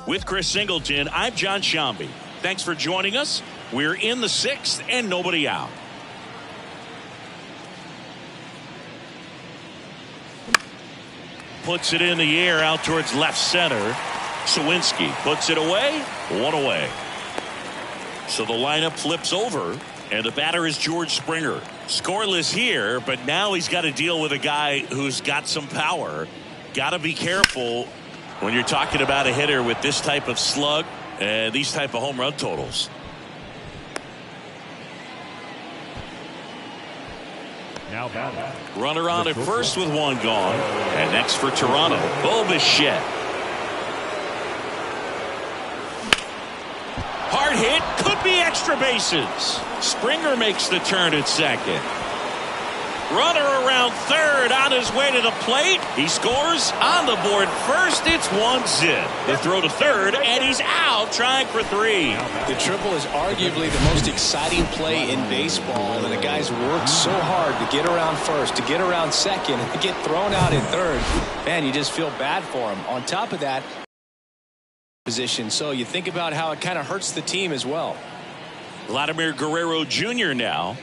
With Chris Singleton, I'm John Shambi. Thanks for joining us. We're in the 6th and nobody out. Puts it in the air out towards left center. Sawinski puts it away. One away. So the lineup flips over, and the batter is George Springer. Scoreless here, but now he's got to deal with a guy who's got some power. Got to be careful when you're talking about a hitter with this type of slug and these type of home run totals. Now batting. Runner on at first with one gone. And next for Toronto, Bo Bichette. Hard hit, could be extra bases. Springer makes the turn at second. Runner around third on his way to the plate. He scores on the board first. It's 1-0. The throw to third, and he's out trying for 3. The triple is arguably the most exciting play in baseball, and the guys work so hard to get around first, to get around second, and to get thrown out in third. Man, you just feel bad for him. On top of that position, so you think about how it kind of hurts the team as well. Vladimir Guerrero Jr. now.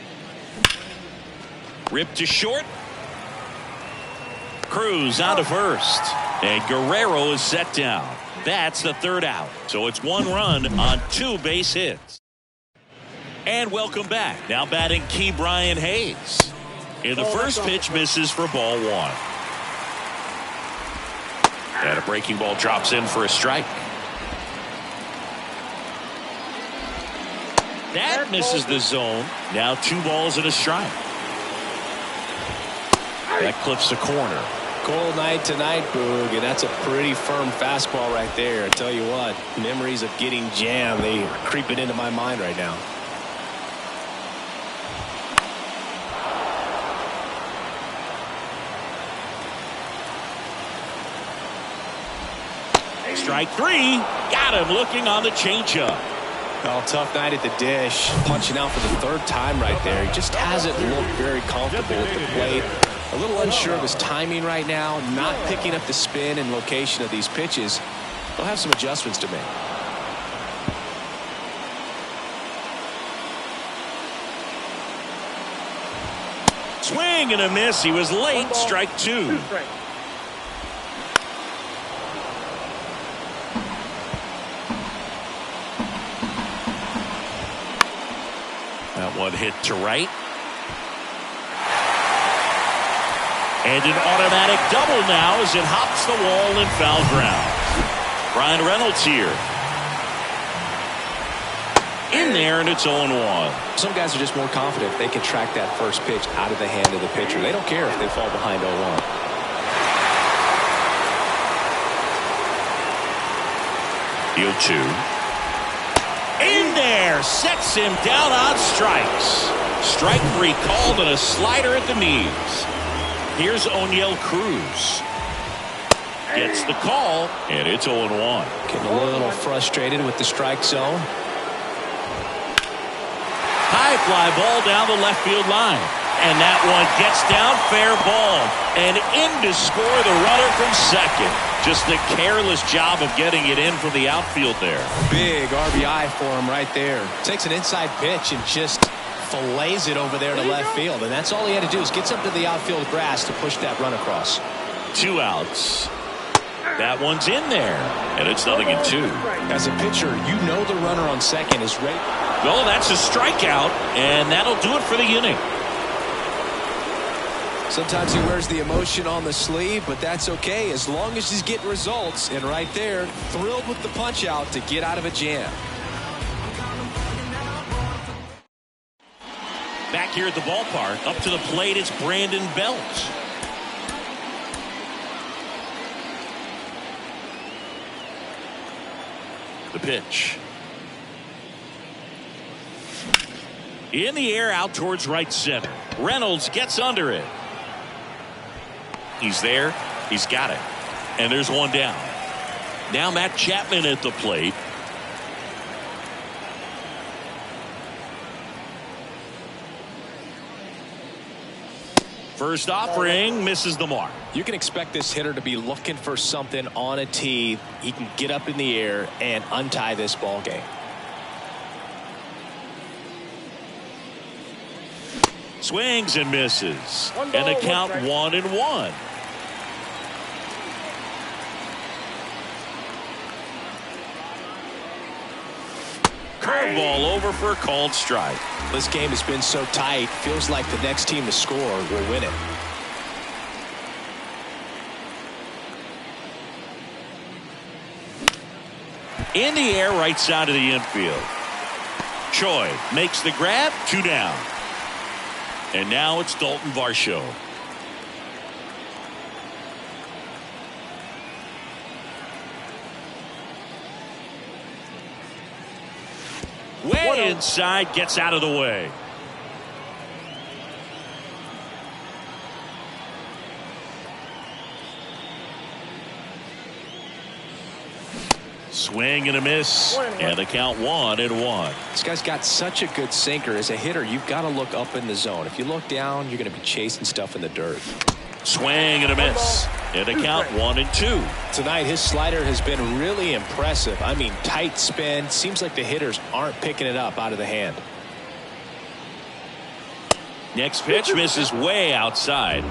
Ripped to short. Cruz on to first. And Guerrero is set down. That's the third out. So it's 1 run on 2 base hits. And welcome back. Now batting Key Brian Hayes. In the first pitch, misses for ball 1. And a breaking ball drops in for a strike. That misses the zone. Now 2 balls and a strike. That clips the corner. Cold night tonight, Boog, and that's a pretty firm fastball right there. I tell you what, memories of getting jammed, they are creeping into my mind right now. Strike 3. Got him looking on the changeup. Oh, tough night at the dish. Punching out for the 3rd time right there. He just hasn't looked very comfortable at the plate. A little unsure of his timing right now. Not picking up the spin and location of these pitches. He'll have some adjustments to make. Swing and a miss. He was late. Strike 2. That one hit to right. And an automatic double now as it hops the wall and foul ground. Brian Reynolds here. In there, and it's 0-1. Some guys are just more confident they can track that first pitch out of the hand of the pitcher. They don't care if they fall behind 0-1. Deal 2. In there, sets him down on strikes. Strike 3 called and a slider at the knees. Here's O'Neill Cruz. Gets the call, and it's 0-1. Getting a little frustrated with the strike zone. High fly ball down the left field line. And that one gets down, fair ball. And in to score the runner from second. Just a careless job of getting it in from the outfield there. Big RBI for him right there. Takes an inside pitch and just fillets it over there to left field. And that's all he had to do is get up to the outfield grass to push that run across. 2 outs. That one's in there. And it's 0-2. As a pitcher, you know the runner on second is ready. Well, that's a strikeout, and that'll do it for the inning. Sometimes he wears the emotion on the sleeve, but that's okay as long as he's getting results. And right there, thrilled with the punch out to get out of a jam. Back here at the ballpark, up to the plate, it's Brandon Belt. The pitch. In the air, out towards right center. Reynolds gets under it. He's there. He's got it. And there's one down. Now Matt Chapman at the plate. First offering misses the mark. You can expect this hitter to be looking for something on a tee. He can get up in the air and untie this ball game. Swings and misses. And the count 1-1. Curveball over for a called strike. This game has been so tight. Feels like the next team to score will win it. In the air, right side of the infield. Choi makes the grab, 2 down. And now it's Dalton Varsho. Way inside, gets out of the way. Swing and a miss, and the count 1-1. This guy's got such a good sinker. As a hitter, you've got to look up in the zone. If you look down, you're going to be chasing stuff in the dirt. Swing and a miss, and the count 1-2. Tonight, his slider has been really impressive. I mean, tight spin. Seems like the hitters aren't picking it up out of the hand. Next pitch misses way outside.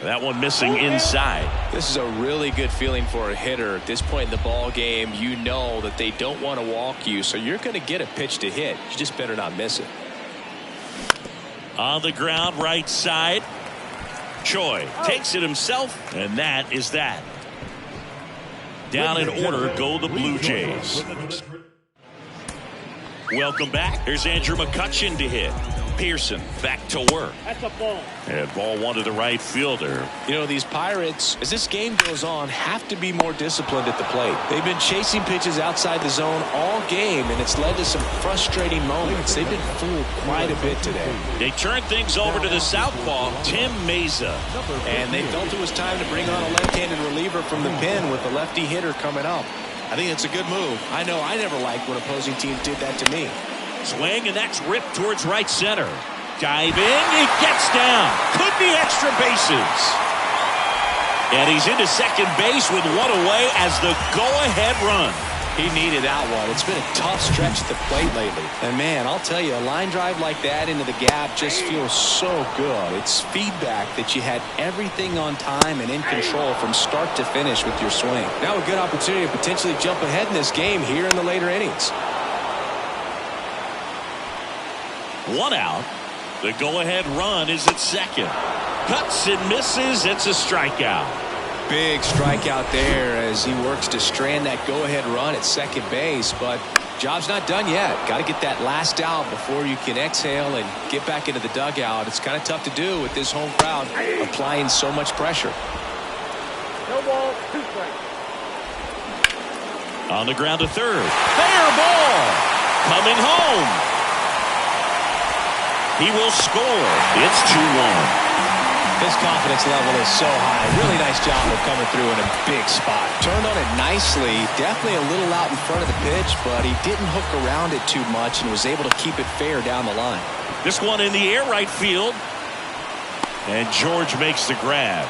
That one missing inside. This is a really good feeling for a hitter. At this point in the ball game, you know that they don't want to walk you, so you're going to get a pitch to hit. You just better not miss it. On the ground, right side. Choi takes it himself, and that is that. Down in order go the Blue Jays. Welcome back. Here's Andrew McCutchen to hit. Pearson back to work. That's a ball. And ball one to the right fielder. You know, these Pirates, as this game goes on, have to be more disciplined at the plate. They've been chasing pitches outside the zone all game, and it's led to some frustrating moments. They've been fooled quite a bit today. They turn things over to the southpaw, Tim Meza. And they felt it was time to bring on a left-handed reliever from the pen with the lefty hitter coming up. I think it's a good move. I know I never liked when opposing teams did that to me. Swing, and that's ripped towards right center. Diving, he gets down. Could be extra bases. And he's into second base with one away as the go-ahead run. He needed that one. It's been a tough stretch at the plate lately. And man, I'll tell you, a line drive like that into the gap just feels so good. It's feedback that you had everything on time and in control from start to finish with your swing. Now a good opportunity to potentially jump ahead in this game here in the later innings. One out. The go-ahead run is at second. Cuts and misses. It's a strikeout. Big strikeout there as he works to strand that go-ahead run at second base. But job's not done yet. Got to get that last out before you can exhale and get back into the dugout. It's kind of tough to do with this home crowd applying so much pressure. No ball, 2 strikes. On the ground to third. Fair ball. Coming home. He will score. It's 2-1. His confidence level is so high. Really nice job of coming through in a big spot. Turned on it nicely. Definitely a little out in front of the pitch, but he didn't hook around it too much and was able to keep it fair down the line. This one in the air right field. And George makes the grab.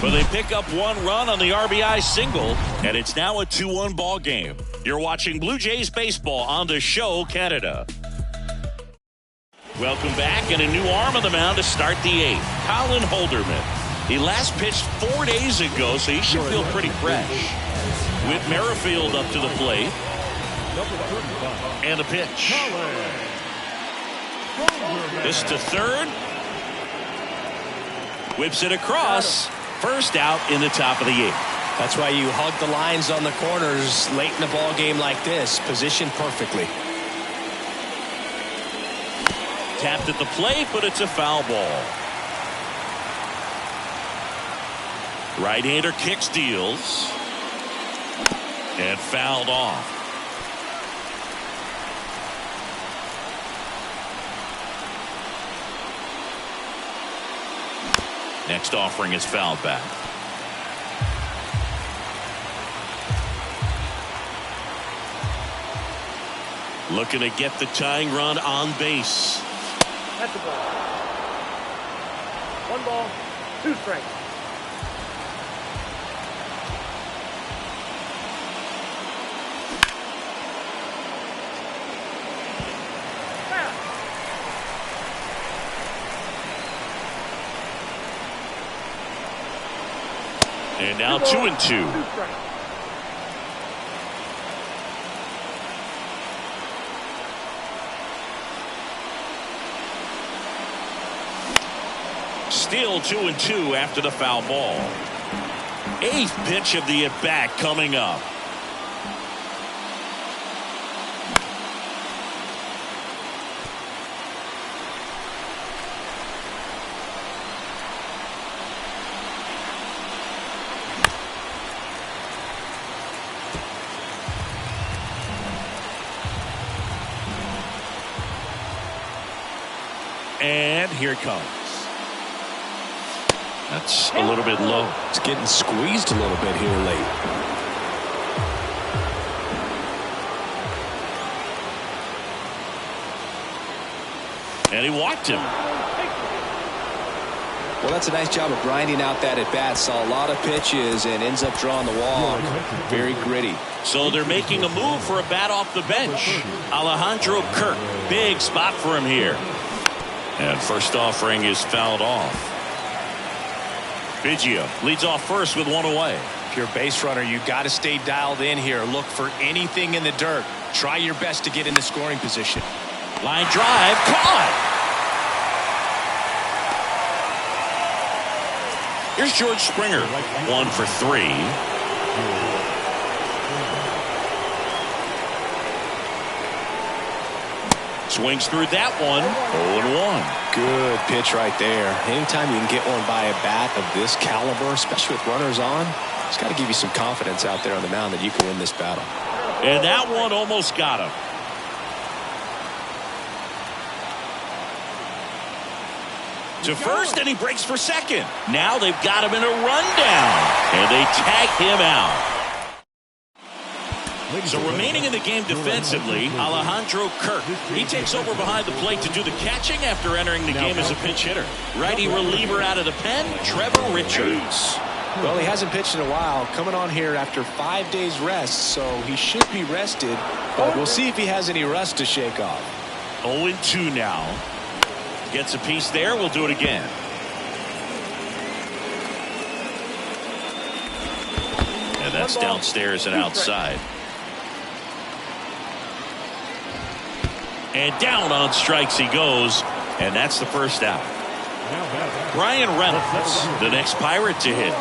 But they pick up 1 run on the RBI single, and it's now a 2-1 ball game. You're watching Blue Jays baseball on the show Canada. Welcome back, and a new arm on the mound to start the 8th. Colin Holderman. He last pitched 4 days ago, so he should feel pretty fresh. With Merrifield up to the plate. And a pitch. This to third. Whips it across. First out in the top of the 8th. That's why you hug the lines on the corners late in a ball game like this. Positioned perfectly. Tapped at the plate, but it's a foul ball. Right-hander kicks, deals. And fouled off. Next offering is fouled back. Looking to get the tying run on base. That's the ball. 1 ball, 2 strikes. And now 2-2. 2 strikes. Still 2-2 after the foul ball. 8th pitch of the at-bat coming up. And here it comes. That's a little bit low. It's getting squeezed a little bit here late. And he walked him. Well, that's a nice job of grinding out that at bat. Saw a lot of pitches and ends up drawing the walk. Very gritty. So they're making a move for a bat off the bench. Alejandro Kirk. Big spot for him here. And first offering is fouled off. Biggio leads off first with 1 away. If you're a base runner, you got to stay dialed in here. Look for anything in the dirt. Try your best to get into scoring position. Line drive caught. Here's George Springer. 1 for 3. Swings through that one. 0-1. Good pitch right there. Anytime you can get one by a bat of this caliber, especially with runners on, it's got to give you some confidence out there on the mound that you can win this battle. And that one almost got him. To first, and he breaks for second. Now they've got him in a rundown, and they tag him out. So remaining in the game defensively, Alejandro Kirk. He takes over behind the plate to do the catching after entering the game as a pinch hitter. Righty reliever out of the pen, Trevor Richards. Well, he hasn't pitched in a while. Coming on here after 5 days rest, so he should be rested. But we'll see if he has any rust to shake off. 0-2 now. Gets a piece there. We'll do it again. And that's downstairs and outside. And down on strikes he goes, and that's the first out. Brian Reynolds, the next Pirate to hit.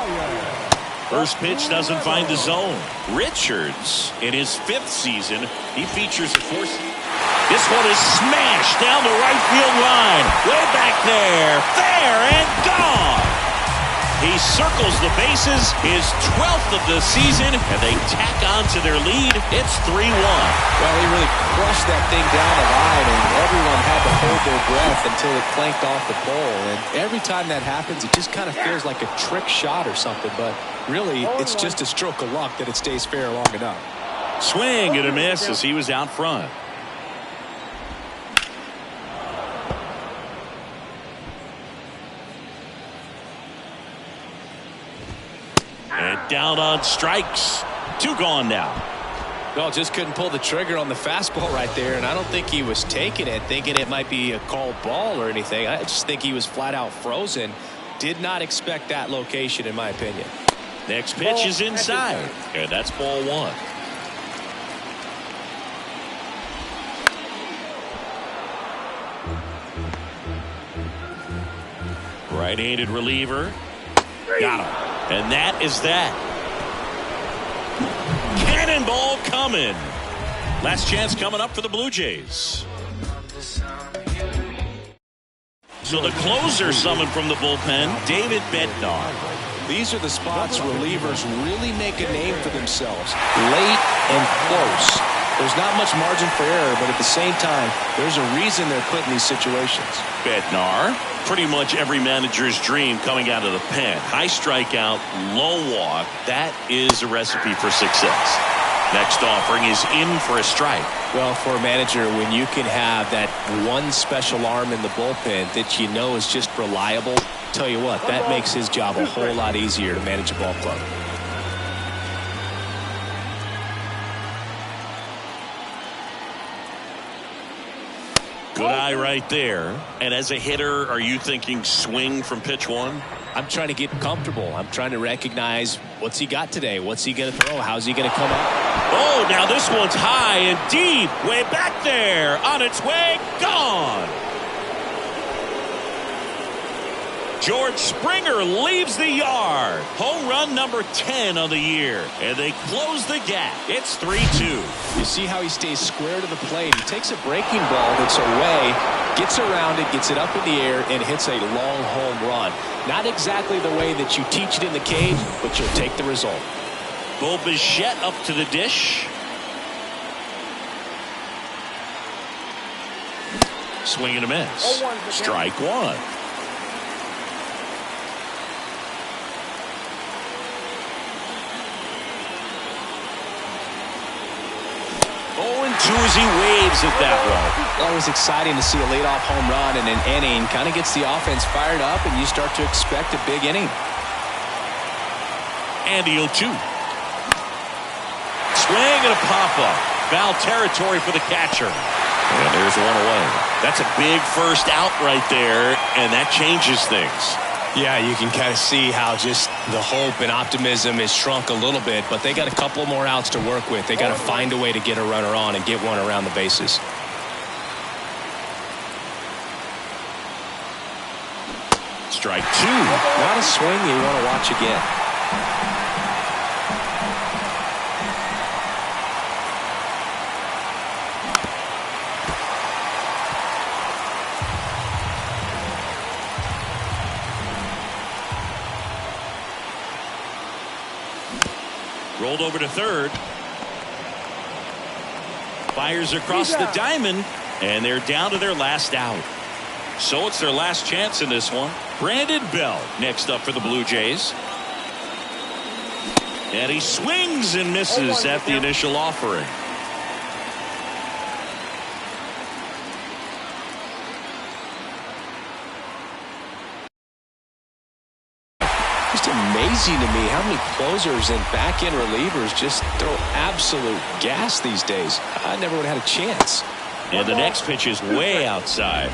First pitch doesn't find the zone. Richards, in his 5th season, he features a force. This one is smashed down the right field line. Way back there. Fair and gone. He circles the bases, his 12th of the season, and they tack on to their lead. It's 3-1. Well, he really crushed that thing down the line, and everyone had to hold their breath until it clanked off the pole. And every time that happens, it just kind of feels like a trick shot or something. But really, it's just a stroke of luck that it stays fair long enough. Swing and a miss as he was out front. And down on strikes. 2 gone now. Well, just couldn't pull the trigger on the fastball right there, and I don't think he was taking it, thinking it might be a called ball or anything. I just think he was flat out frozen. Did not expect that location, in my opinion. Next pitch is inside, and that's ball 1. Right-handed reliever. Got him. And that is that. Cannonball coming. Last chance coming up for the Blue Jays. So the closer summoned from the bullpen, David Bednar. These are the spots relievers really make a name for themselves. Late and close. There's not much margin for error, but at the same time, there's a reason they're put in these situations. Bednar, pretty much every manager's dream coming out of the pen. High strikeout, low walk. That is a recipe for success. Next offering is in for a strike. Well, for a manager, when you can have that one special arm in the bullpen that you know is just reliable, tell you what, that makes his job a whole lot easier to manage a ball club. Good eye right there. And as a hitter, are you thinking swing from pitch one? I'm trying to get comfortable. I'm trying to recognize what's he got today. What's he going to throw? How's he going to come up? Oh, now this one's high and deep. Way back there. On its way. Gone. George Springer leaves the yard. Home run number 10 on the year. And they close the gap. It's 3-2. You see how he stays square to the plate. He takes a breaking ball that's away, gets around it, gets it up in the air, and hits a long home run. Not exactly the way that you teach it in the cage, but you'll take the result. Bo Bichette up to the dish. Swing and a miss. Strike one. 0-2 as he waves it that way. Always exciting to see a leadoff home run in an inning. Kind of gets the offense fired up, and you start to expect a big inning. And the 0-2. Swing and a pop-up. Foul territory for the catcher. And there's one away. That's a big first out right there, and that changes things. Yeah, you can kind of see how just the hope and optimism is shrunk a little bit, but they got a couple more outs to work with. They got to find a way to get a runner on and get one around the bases. Strike two. Not a swing you want to watch again. Rolled over to third. Fires across the diamond, and they're down to their last out. So it's their last chance in this one. Brandon Bell next up for the Blue Jays. And he swings and misses at the initial offering. Just amazing to me how many closers and back-end relievers just throw absolute gas these days. I never would have had a chance. And the next pitch is way outside.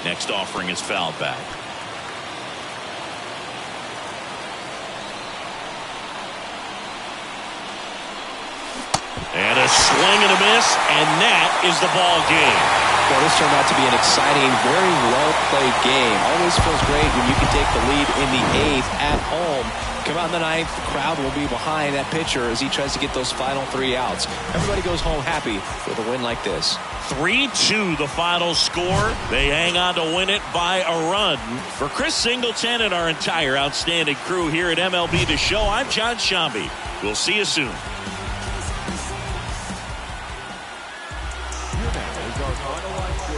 Next offering is fouled back. And a swing and a miss, and that is the ball game. Well, this turned out to be an exciting, very well-played game. Always feels great when you can take the lead in the 8th at home. Come out in the 9th, the crowd will be behind that pitcher as he tries to get those final 3 outs. Everybody goes home happy with a win like this. 3-2 the final score. They hang on to win it by a run. For Chris Singleton and our entire outstanding crew here at MLB The Show, I'm John Shambi. We'll see you soon.